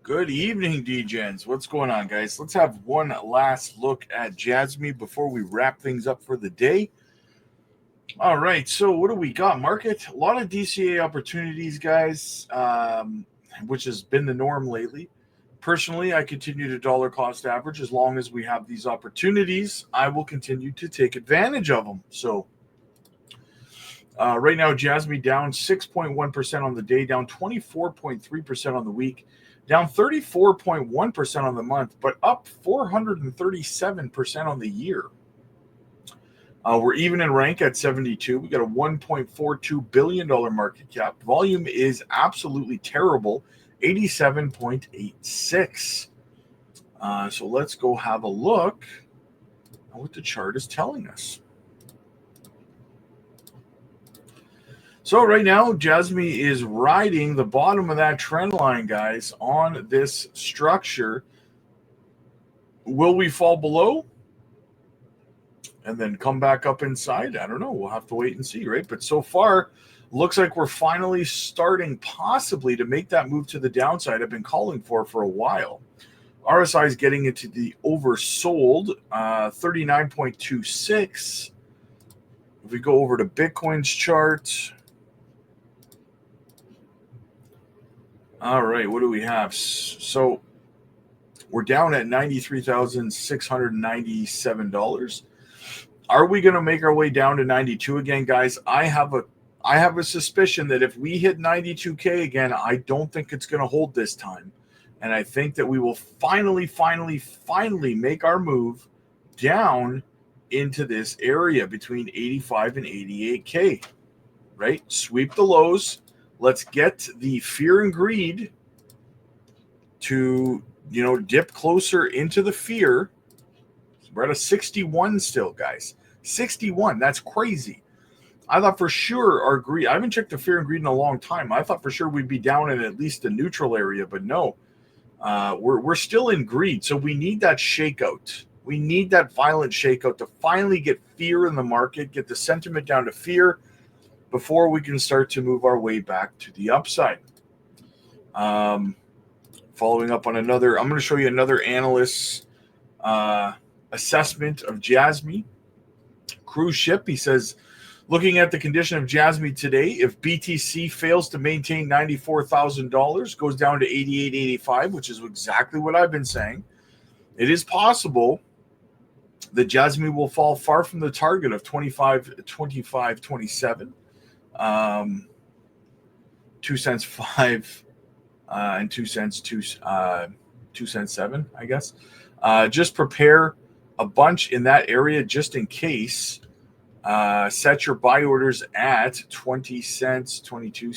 Good evening, DGens. What's going on, guys? Let's have one last look at JASMY before we wrap things up for the day. All right, so what do we got? Market, a lot of DCA opportunities, guys, which has been the norm lately. Personally, I continue to dollar cost average. As long as we have these opportunities, I will continue to take advantage of them. So right now, JASMY down 6.1% on the day, down 24.3% on the week, down 34.1% on the month, but up 437% on the year. We're even in rank at 72. We got a $1.42 billion market cap. Volume is absolutely terrible, 87.86. So let's go have a look at what the chart is telling us. So right now, JASMY is riding the bottom of that trend line, guys, on this structure. Will we fall below and then come back up inside? I don't know. We'll have to wait and see, right? But so far, looks like we're finally starting possibly to make that move to the downside I've been calling for a while. RSI is getting into the oversold, 39.26. If we go over to Bitcoin's chart. All right, what do we have? So we're down at $93,697. Are we going to make our way down to 92 again, guys? I have a suspicion that if we hit 92K again, I don't think it's going to hold this time. And I think that we will finally make our move down into this area between 85 and 88K, right? Sweep the lows. Let's get the fear and greed to, dip closer into the fear. We're at a 61 still, guys. 61. That's crazy. I thought for sure our greed, I haven't checked the fear and greed in a long time. I thought for sure we'd be down in at least a neutral area, but no. We're still in greed. So we need that shakeout. We need that violent shakeout to finally get fear in the market, get the sentiment down to fear, before we can start to move our way back to the upside. Following up on another, I'm going to show you another analyst's assessment of JASMY. Cruise ship, he says, looking at the condition of JASMY today, if BTC fails to maintain $94,000, goes down to 88.85, which is exactly what I've been saying, it is possible that JASMY will fall far from the target of 25.27. 2 cents 5 and 2 cents 2 cents 7, I guess. Just prepare a bunch in that area just in case. Set your buy orders at 20 cents 22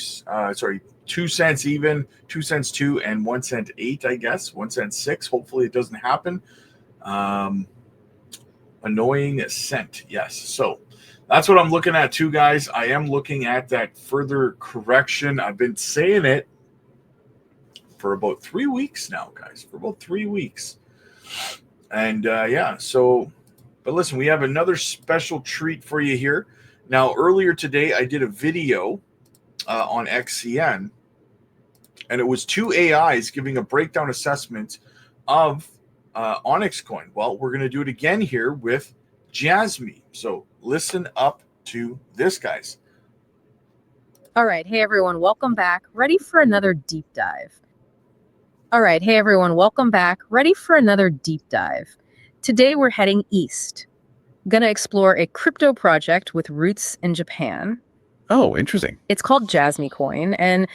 2 cents even, 2 cents 2, and 1 cent 8, I guess. 1 cent 6. Hopefully it doesn't happen. Annoying cent, yes. So that's what I'm looking at too, guys. I am looking at that further correction. I've been saying it for about 3 weeks now, guys. For about 3 weeks. And yeah, so, but listen, we have another special treat for you here. Now, earlier today, I did a video on XCN, and it was 2 AIs giving a breakdown assessment of Onyx coin. Well, we're going to do it again here with JASMY. So listen up to this, guys. All right. Hey, everyone. Welcome back. Ready for another deep dive. All right. Hey, everyone. Welcome back. Ready for another deep dive. Today, we're heading east. Going to explore a crypto project with roots in Japan. Oh, interesting. It's called JASMY coin. And,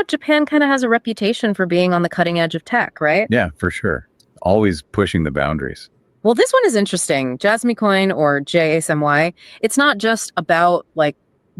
Japan kind of has a reputation for being on the cutting edge of tech, right? Yeah, for sure. Always pushing the boundaries. Well, this one is interesting. JASMY coin, or JASMY, it's not just about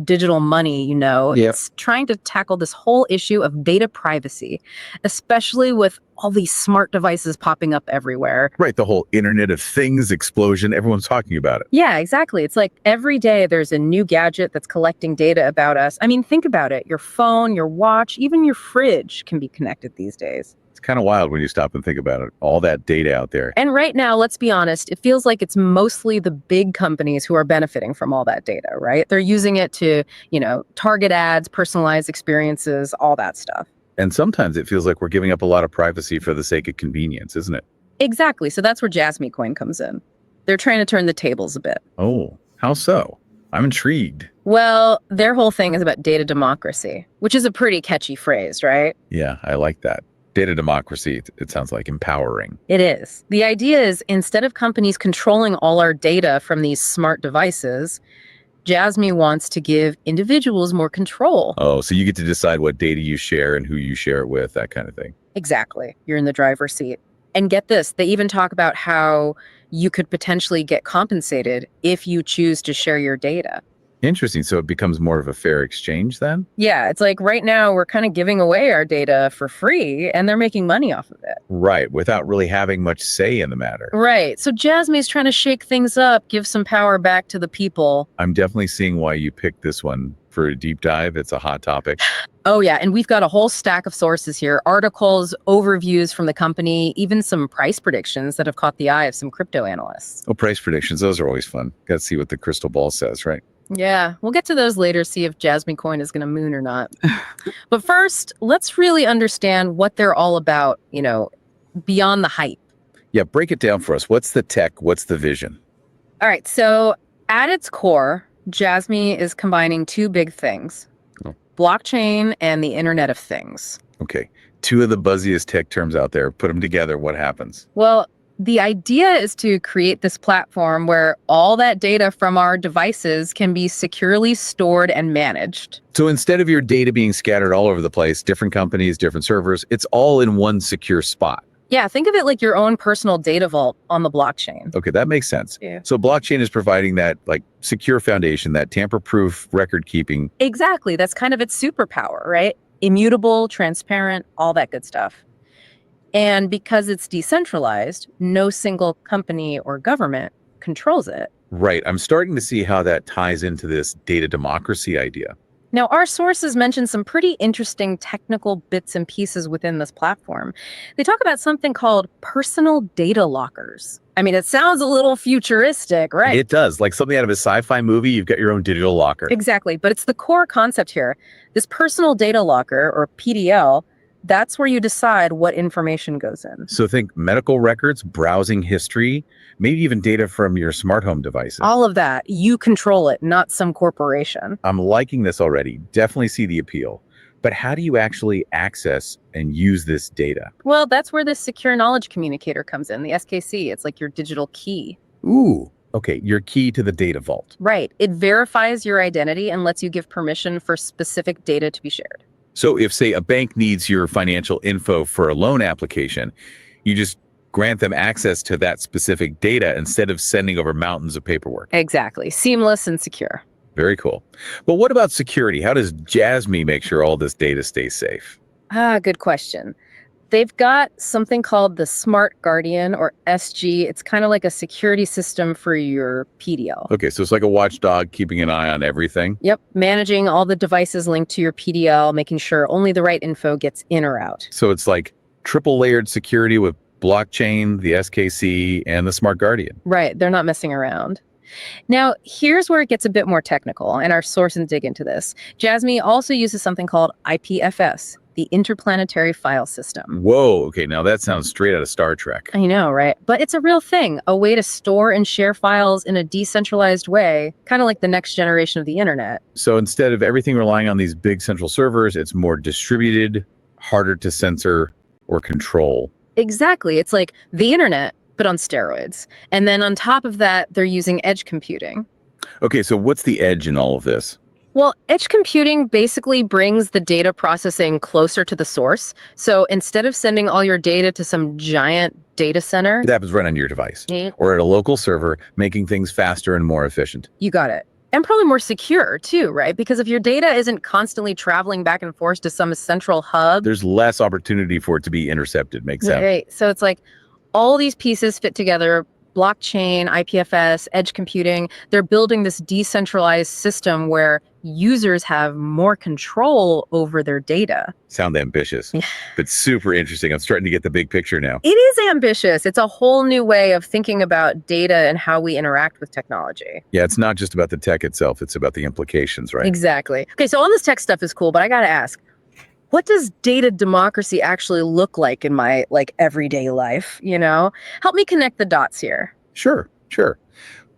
digital money, Yep. It's trying to tackle this whole issue of data privacy, especially with all these smart devices popping up everywhere. Right, the whole Internet of Things explosion, everyone's talking about it. Yeah, exactly. It's like every day there's a new gadget that's collecting data about us. I mean, think about it. Your phone, your watch, even your fridge can be connected these days. It's kind of wild when you stop and think about it. All that data out there. And right now, let's be honest, it feels like it's mostly the big companies who are benefiting from all that data, right? They're using it to, target ads, personalized experiences, all that stuff. And sometimes it feels like we're giving up a lot of privacy for the sake of convenience, isn't it? Exactly. So that's where JASMY Coin comes in. They're trying to turn the tables a bit. Oh, how so? I'm intrigued. Well, their whole thing is about data democracy, which is a pretty catchy phrase, right? Yeah, I like that. Data democracy, it sounds like empowering. It is. The idea is instead of companies controlling all our data from these smart devices, JASMY wants to give individuals more control. Oh, so you get to decide what data you share and who you share it with, that kind of thing. Exactly. You're in the driver's seat. And get this, they even talk about how you could potentially get compensated if you choose to share your data. Interesting. So it becomes more of a fair exchange then? Yeah, it's like right now we're kind of giving away our data for free and they're making money off of it. Right, without really having much say in the matter. Right. So JASMY's trying to shake things up, give some power back to the people. I'm definitely seeing why you picked this one for a deep dive. It's a hot topic. Oh, yeah. And we've got a whole stack of sources here, articles, overviews from the company, even some price predictions that have caught the eye of some crypto analysts. Oh, price predictions. Those are always fun. Got to see what the crystal ball says, right? Yeah, we'll get to those later, see if JASMY Coin is going to moon or not. But first, let's really understand what they're all about, beyond the hype. Yeah, break it down for us. What's the tech? What's the vision? All right, so at its core, JASMY is combining two big things, blockchain and the Internet of Things. Okay, two of the buzziest tech terms out there. Put them together. What happens? Well, the idea is to create this platform where all that data from our devices can be securely stored and managed. So instead of your data being scattered all over the place, different companies, different servers, it's all in one secure spot. Yeah, think of it like your own personal data vault on the blockchain. Okay, that makes sense. Yeah. So blockchain is providing that secure foundation, that tamper-proof record keeping. Exactly. That's kind of its superpower, right? Immutable, transparent, all that good stuff. And because it's decentralized, no single company or government controls it. Right. I'm starting to see how that ties into this data democracy idea. Now, our sources mention some pretty interesting technical bits and pieces within this platform. They talk about something called personal data lockers. I mean, it sounds a little futuristic, right? It does. Like something out of a sci-fi movie, you've got your own digital locker. Exactly. But it's the core concept here. This personal data locker, or PDL, that's where you decide what information goes in. So think medical records, browsing history, maybe even data from your smart home devices. All of that. You control it, not some corporation. I'm liking this already. Definitely see the appeal. But how do you actually access and use this data? Well, that's where this secure knowledge communicator comes in, the SKC. It's like your digital key. Ooh, okay, your key to the data vault. Right. It verifies your identity and lets you give permission for specific data to be shared. So if, say, a bank needs your financial info for a loan application, you just grant them access to that specific data instead of sending over mountains of paperwork. Exactly. Seamless and secure. Very cool. But what about security? How does JASMY make sure all this data stays safe? Good question. They've got something called the Smart Guardian, or SG. It's kind of like a security system for your PDL. Okay, so it's like a watchdog keeping an eye on everything. Yep, managing all the devices linked to your PDL, making sure only the right info gets in or out. So it's like triple layered security with blockchain, the SKC, and the Smart Guardian. Right, they're not messing around. Now, here's where it gets a bit more technical, and our sources dig into this. JASMY also uses something called IPFS, the Interplanetary File System. Whoa, okay, now that sounds straight out of Star Trek. I know, right? But it's a real thing, a way to store and share files in a decentralized way, kind of like the next generation of the internet. So instead of everything relying on these big central servers, it's more distributed, harder to censor or control. Exactly. It's like the internet, but on steroids. And then on top of that, they're using edge computing. Okay, so what's the edge in all of this? Well, edge computing basically brings the data processing closer to the source. So instead of sending all your data to some giant data center, It happens right on your device or at a local server, making things faster and more efficient. you got it. And probably more secure too, right? Because if your data isn't constantly traveling back and forth to some central hub, There's less opportunity for it to be intercepted, makes sense. right? So it's like all these pieces fit together. Blockchain, IPFS, edge computing, they're building this decentralized system where users have more control over their data. Sound ambitious, but super interesting. I'm starting to get the big picture now. It is ambitious. It's a whole new way of thinking about data and how we interact with technology. Yeah, it's not just about the tech itself, it's about the implications, right? Exactly. Okay, so all this tech stuff is cool, but I got to ask, what does data democracy actually look like in my like everyday life, you know? Help me connect the dots here. Sure.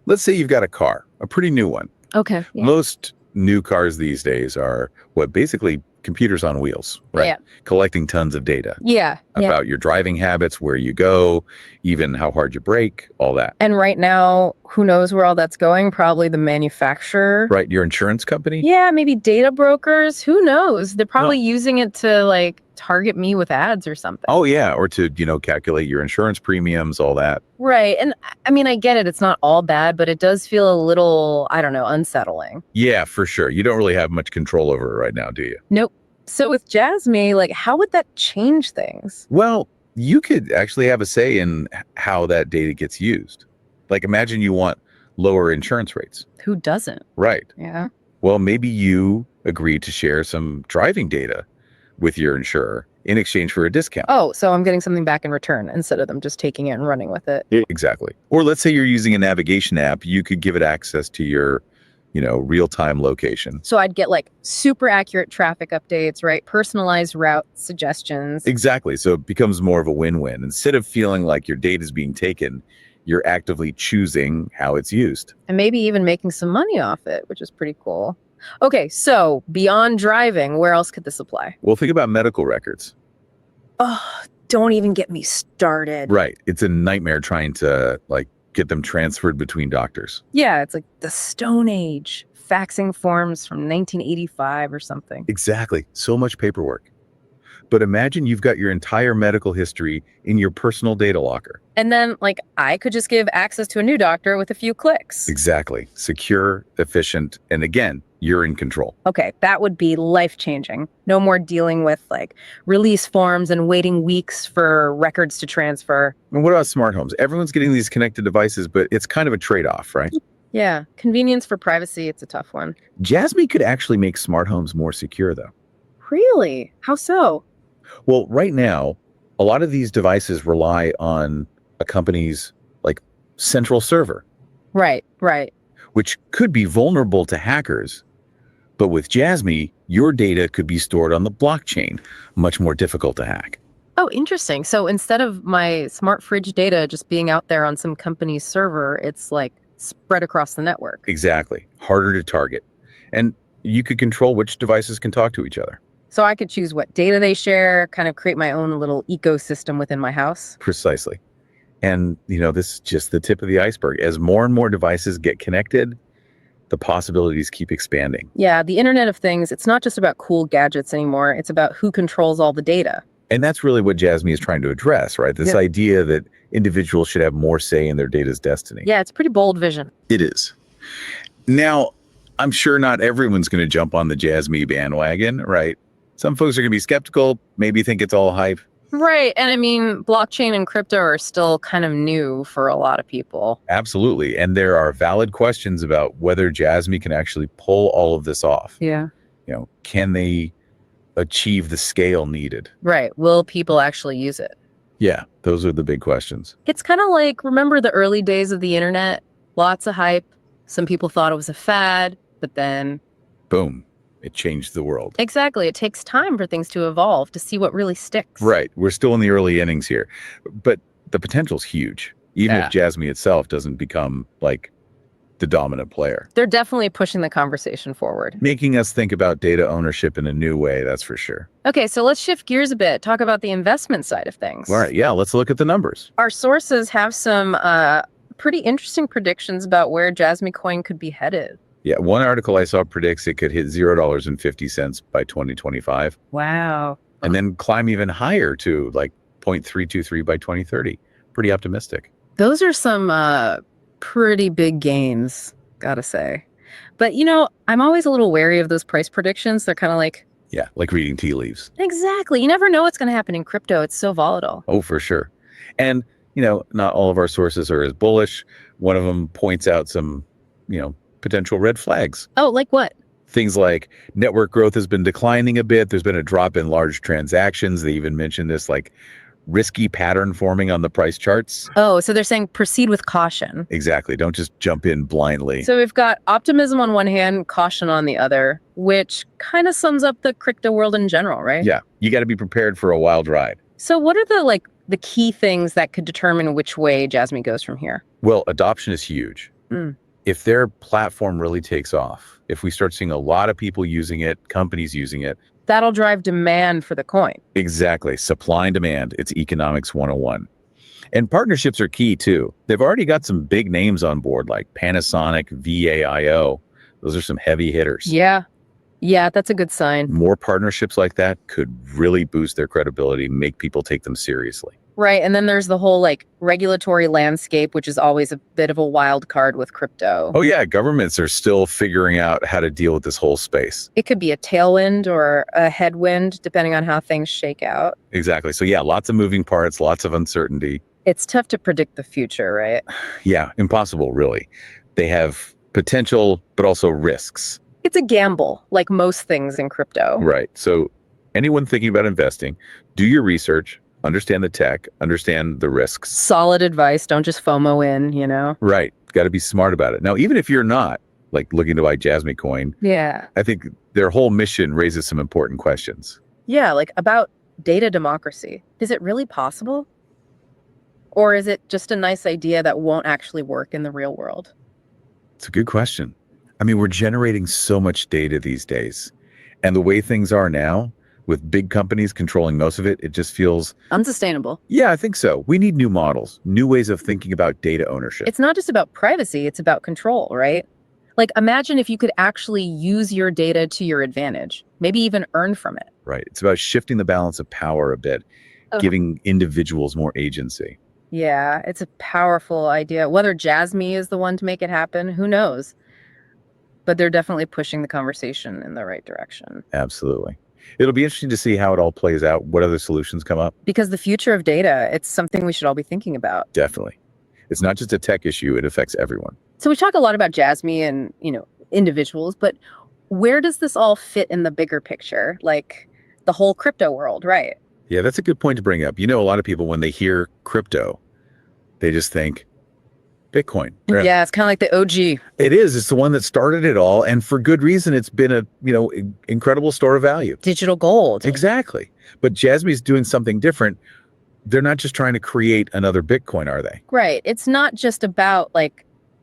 Let's say you've got a car, a pretty new one. Okay. Yeah. Most new cars these days are basically computers on wheels, right? Yeah. Collecting tons of data Yeah. about your driving habits, where you go, even how hard you brake, all that. And right now, who knows where all that's going? Probably the manufacturer. Right, your insurance company? Yeah, maybe data brokers. Who knows? They're probably using it to like target me with ads or something. Oh yeah, or to, calculate your insurance premiums, all that. Right. And I mean, I get it. It's not all bad, but it does feel a little, I don't know, unsettling. Yeah, for sure. You don't really have much control over it right now, do you? Nope. So with JASMY, like, how would that change things? Well, you could actually have a say in how that data gets used. Like, imagine you want lower insurance rates. Who doesn't? Right. Yeah. Well, maybe you agree to share some driving data with your insurer in exchange for a discount. Oh, so I'm getting something back in return instead of them just taking it and running with it. Exactly. Or let's say you're using a navigation app, you could give it access to your, real-time location. So I'd get like super accurate traffic updates, right? Personalized route suggestions. Exactly. So it becomes more of a win-win. Instead of feeling like your data is being taken, you're actively choosing how it's used. And maybe even making some money off it, which is pretty cool. Okay, so beyond driving, where else could this apply? Well, think about medical records. Oh, don't even get me started. Right. It's a nightmare trying to get them transferred between doctors. Yeah, it's like the Stone Age, faxing forms from 1985 or something. Exactly. So much paperwork. But imagine you've got your entire medical history in your personal data locker. And then, I could just give access to a new doctor with a few clicks. Exactly. Secure, efficient, and again, you're in control. Okay, that would be life-changing. No more dealing with, release forms and waiting weeks for records to transfer. And what about smart homes? Everyone's getting these connected devices, but it's kind of a trade-off, right? Yeah, convenience for privacy, it's a tough one. JASMY could actually make smart homes more secure, though. Really? How so? Well, right now, a lot of these devices rely on a company's central server. Right. Which could be vulnerable to hackers. But with JASMY, your data could be stored on the blockchain, much more difficult to hack. Oh, interesting. So instead of my smart fridge data just being out there on some company's server, it's spread across the network. Exactly. Harder to target. And you could control which devices can talk to each other. So I could choose what data they share, kind of create my own little ecosystem within my house. Precisely. And, this is just the tip of the iceberg. As more and more devices get connected, the possibilities keep expanding. Yeah, the Internet of Things, it's not just about cool gadgets anymore. It's about who controls all the data. And that's really what JASMY is trying to address, right? This idea that individuals should have more say in their data's destiny. Yeah, it's a pretty bold vision. It is. Now, I'm sure not everyone's going to jump on the JASMY bandwagon, right? Some folks are going to be skeptical, maybe think it's all hype. Right. And I mean, blockchain and crypto are still kind of new for a lot of people. Absolutely. And there are valid questions about whether JASMY can actually pull all of this off. Yeah. Can they achieve the scale needed? Right. Will people actually use it? Yeah, those are the big questions. It's kind of remember the early days of the internet? Lots of hype. Some people thought it was a fad, but then boom. It changed the world. Exactly. It takes time for things to evolve to see what really sticks. Right. We're still in the early innings here. But the potential's huge, even if JASMY itself doesn't become the dominant player. They're definitely pushing the conversation forward. Making us think about data ownership in a new way, that's for sure. Okay, so let's shift gears a bit. Talk about the investment side of things. All right. Yeah, let's look at the numbers. Our sources have some pretty interesting predictions about where JASMY coin could be headed. Yeah, one article I saw predicts it could hit $0.50 by 2025. Wow. And then climb even higher to 0.323 by 2030. Pretty optimistic. Those are some pretty big gains, gotta say. But, I'm always a little wary of those price predictions. They're kind of yeah, like reading tea leaves. Exactly. You never know what's going to happen in crypto. It's so volatile. Oh, for sure. And, not all of our sources are as bullish. One of them points out some, potential red flags. Oh, like what? Things like network growth has been declining a bit. There's been a drop in large transactions. They even mentioned this risky pattern forming on the price charts. Oh, so they're saying proceed with caution. Exactly. Don't just jump in blindly. So we've got optimism on one hand, caution on the other, which kind of sums up the crypto world in general, right? Yeah, you got to be prepared for a wild ride. So what are the key things that could determine which way Jasmy goes from here? Well, adoption is huge. Mm. If their platform really takes off, if we start seeing a lot of people using it, companies using it, That'll drive demand for the coin. exactly, supply and demand, it's economics 101. And partnerships are key too. They've already got some big names on board like Panasonic, VAIO. Those are some heavy hitters. Yeah, that's a good sign. More partnerships like that could really boost their credibility, make people take them seriously. Right, and then there's the whole regulatory landscape, which is always a bit of a wild card with crypto. Oh yeah, governments are still figuring out how to deal with this whole space. It could be a tailwind or a headwind, depending on how things shake out. Exactly. So yeah, lots of moving parts, lots of uncertainty. It's tough to predict the future, right? Yeah, impossible, really. They have potential, but also risks. It's a gamble, like most things in crypto. Right. So anyone thinking about investing, do your research, understand the tech, understand the risks. Solid advice. Don't just FOMO in. Right. Got to be smart about it. Now, even if you're not looking to buy Jasmy coin, Yeah. I think their whole mission raises some important questions. Yeah, about data democracy. Is it really possible? Or is it just a nice idea that won't actually work in the real world? It's a good question. I mean, we're generating so much data these days. And the way things are now, with big companies controlling most of it, it just feels Unsustainable. Yeah, I think so. We need new models, new ways of thinking about data ownership. It's not just about privacy, it's about control, right? Imagine if you could actually use your data to your advantage, maybe even earn from it. Right. It's about shifting the balance of power a bit, giving individuals more agency. Yeah, it's a powerful idea. Whether Jasmy is the one to make it happen, who knows? But they're definitely pushing the conversation in the right direction. Absolutely. It'll be interesting to see how it all plays out, what other solutions come up. Because the future of data, it's something we should all be thinking about. Definitely. It's not just a tech issue, it affects everyone. So we talk a lot about Jasmy and, individuals, but where does this all fit in the bigger picture? The whole crypto world, right? Yeah, that's a good point to bring up. A lot of people, when they hear crypto, they just think Bitcoin. Yeah, it's kind of like the OG. It is. It's the one that started it all. And for good reason, it's been a, incredible store of value. Digital gold. Exactly. But Jasmy's doing something different. They're not just trying to create another Bitcoin, are they? Right. It's not just about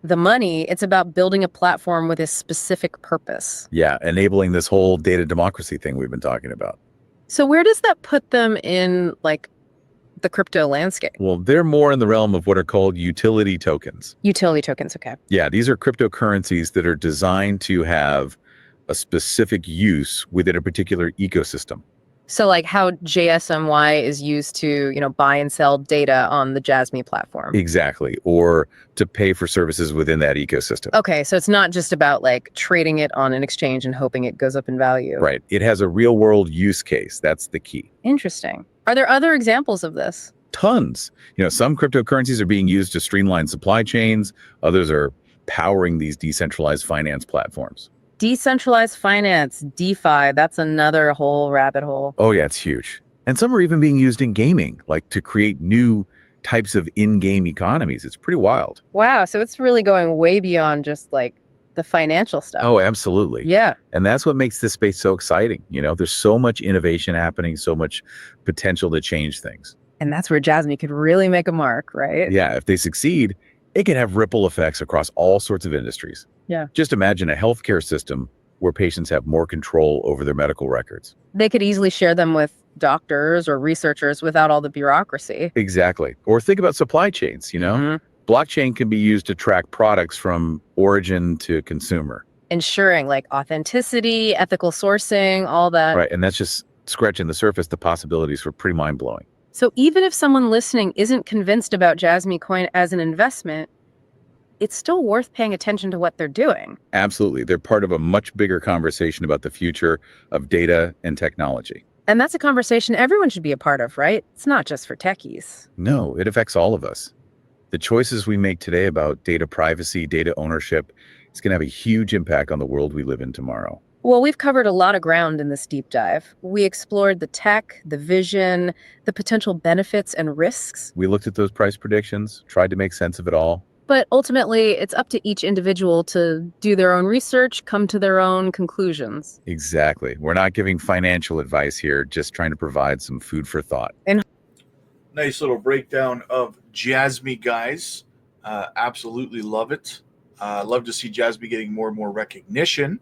the money. It's about building a platform with a specific purpose. Yeah, enabling this whole data democracy thing we've been talking about. So where does that put them in the crypto landscape? Well, they're more in the realm of what are called utility tokens. Utility tokens, okay. Yeah, these are cryptocurrencies that are designed to have a specific use within a particular ecosystem. So how JSMY is used to, buy and sell data on the Jasmy platform. Exactly. Or to pay for services within that ecosystem. Okay, so it's not just about trading it on an exchange and hoping it goes up in value. Right. It has a real world use case. That's the key. Interesting. Are there other examples of this? Tons. Some cryptocurrencies are being used to streamline supply chains. Others are powering these decentralized finance platforms. Decentralized finance, DeFi, that's another whole rabbit hole. Oh yeah, it's huge. And some are even being used in gaming, to create new types of in-game economies. It's pretty wild. Wow, so it's really going way beyond just the financial stuff. Oh, absolutely. Yeah. And that's what makes this space so exciting. There's so much innovation happening, so much potential to change things. And that's where Jasmy could really make a mark, right? Yeah, if they succeed, it can have ripple effects across all sorts of industries. Yeah. Just imagine a healthcare system where patients have more control over their medical records. They could easily share them with doctors or researchers without all the bureaucracy. Exactly. Or think about supply chains, Mhm. Blockchain can be used to track products from origin to consumer. Ensuring authenticity, ethical sourcing, all that. Right. And that's just scratching the surface. The possibilities were pretty mind-blowing. So even if someone listening isn't convinced about Jasmy coin as an investment, it's still worth paying attention to what they're doing. Absolutely. They're part of a much bigger conversation about the future of data and technology. And that's a conversation everyone should be a part of, right? It's not just for techies. No, it affects all of us. The choices we make today about data privacy, data ownership, it's going to have a huge impact on the world we live in tomorrow. Well, we've covered a lot of ground in this deep dive. We explored the tech, the vision, the potential benefits and risks. We looked at those price predictions, tried to make sense of it all. But ultimately, it's up to each individual to do their own research, come to their own conclusions. Exactly. We're not giving financial advice here, just trying to provide some food for thought. Nice little breakdown of JASMY, guys. Absolutely love it. Love to see JASMY getting more and more recognition.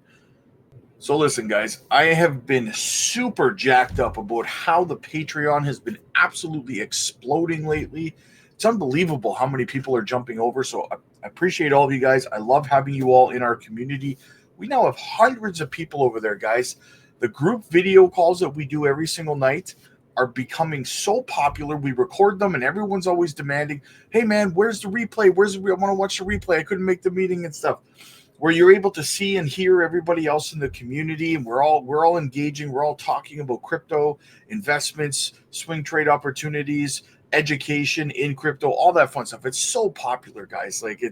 So listen, guys, I have been super jacked up about how the Patreon has been absolutely exploding lately. It's unbelievable how many people are jumping over. So I appreciate all of you guys. I love having you all in our community. We now have hundreds of people over there, guys. The group video calls that we do every single night are becoming so popular. We record them and everyone's always demanding, hey man, where's the replay? I want to watch the replay. I couldn't make the meeting and stuff. Where you're able to see and hear everybody else in the community, and we're all engaging, we're all talking about crypto, investments, swing trade opportunities, education in crypto, all that fun stuff. It's so popular, guys. Like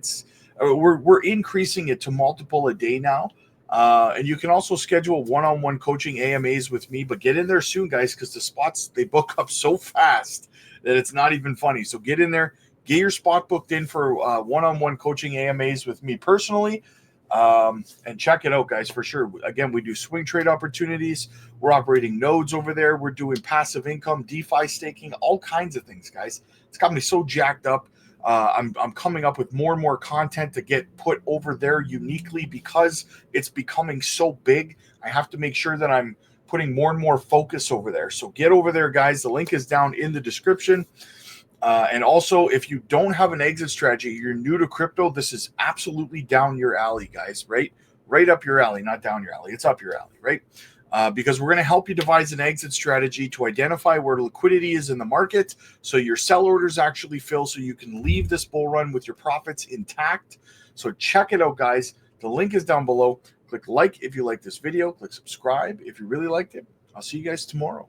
we're increasing it to multiple a day now. And you can also schedule one-on-one coaching AMAs with me, but get in there soon, guys, because the spots, they book up so fast that it's not even funny. So get in there, get your spot booked in for one-on-one coaching AMAs with me personally. And check it out, guys, for sure. Again, we do swing trade opportunities. We're operating nodes over there. We're doing passive income, DeFi staking, all kinds of things, guys. It's got me so jacked up. I'm coming up with more and more content to get put over there uniquely because it's becoming so big. I have to make sure that I'm putting more and more focus over there. So get over there, guys. The link is down in the description. And also, if you don't have an exit strategy, you're new to crypto, this is absolutely down your alley, guys, right? Right up your alley, not down your alley. It's up your alley, right? Because we're going to help you devise an exit strategy to identify where liquidity is in the market so your sell orders actually fill so you can leave this bull run with your profits intact. So check it out, guys. The link is down below. Click like if you like this video. Click subscribe if you really liked it. I'll see you guys tomorrow.